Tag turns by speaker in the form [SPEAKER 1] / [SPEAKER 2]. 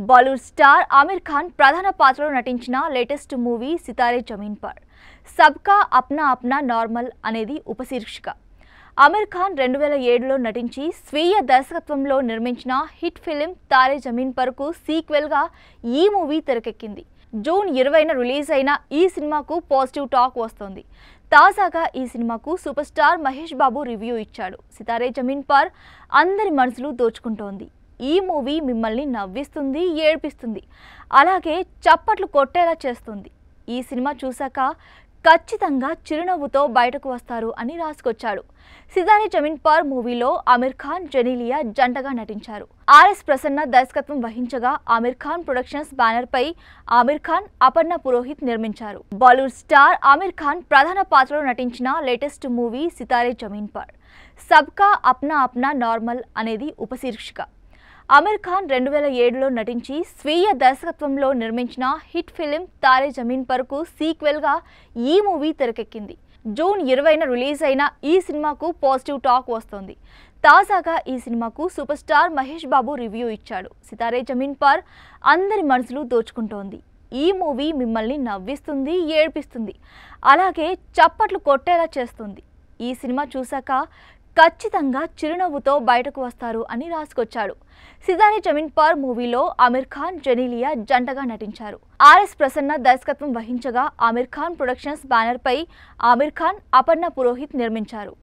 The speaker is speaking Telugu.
[SPEAKER 1] బాలీవుడ్ స్టార్ ఆమిర్ ఖాన్ ప్రధాన పాత్రలో నటించిన latest movie Sitaare Zameen per. సబ్కా అప్నా అప్నా నార్మల్ అనేది ఉపశీర్షిక. ఆమిర్ ఖాన్ 2007లో నటించి స్వీయ దర్శకత్వంలో నిర్మించిన hit film Taare Zameen park సీక్వెల్గా ఈ మూవీ తెరకెక్కింది. జూన్ 20న రిలీజ్ అయిన ఈ సినిమాకు పాజిటివ్ టాక్ వస్తోంది. తాజాగా ఈ సినిమాకు super star Mahesh Babu review ఇచ్చాడు. సితారే జమీన్ పర్ అందరి మనసులు దోచుకుంటోంది. ఈ మూవీ మిమ్మల్ని నవ్విస్తుంది, ఏడ్పిస్తుంది, అలాగే చప్పట్లు కొట్టేలా చేస్తుంది. ఈ సినిమా చూశాక ఖచ్చితంగా చిరునవ్వుతో బయటకు వస్తారు అని రాసుకొచ్చాడు. సితారే జమీన్ పర్ మూవీలో ఆమిర్ ఖాన్, జెనీలియా జంటగా నటించారు. ఆర్ఎస్ ప్రసన్న దర్శకత్వం వహించగా ఆమిర్ ఖాన్ ప్రొడక్షన్స్ బ్యానర్ పై ఆమిర్ ఖాన్, అపర్ణ పురోహిత్ నిర్మించారు. బాలీవుడ్ స్టార్ ఆమిర్ ఖాన్ ప్రధాన పాత్రలో నటించిన latest movie Sitaare Zameen per. సబ్కా అప్నా అప్నా నార్మల్ అనేది ఉపశీర్షిక. ఆమిర్ ఖాన్ 2007లో నటించి స్వీయ దర్శకత్వంలో నిర్మించిన hit film Taare Zameen park సీక్వెల్గా ఈ మూవీ తెరకెక్కింది. జూన్ 20న రిలీజ్ అయిన ఈ సినిమాకు పాజిటివ్ టాక్ వస్తోంది. తాజాగా ఈ సినిమాకు super star Mahesh Babu review ఇచ్చాడు. సితారే జమీన్ పర్ అందరి మనసులు దోచుకుంటోంది. ఈ మూవీ మిమ్మల్ని నవ్విస్తుంది, ఏడ్పిస్తుంది, అలాగే చప్పట్లు కొట్టేలా చేస్తుంది. ఈ సినిమా చూశాక ఖచ్చితంగా చిరునవ్వుతో బయటకు వస్తారు అని రాసుకొచ్చాడు. సితారే జమీన్ పర్ మూవీలో ఆమిర్ ఖాన్, జెనీలియా జంటగా నటించారు. ఆర్ఎస్ ప్రసన్న దర్శకత్వం వహించగా ఆమిర్ ఖాన్ ప్రొడక్షన్స్ బ్యానర్ పై ఆమిర్ ఖాన్, అపర్ణ పురోహిత్ నిర్మించారు.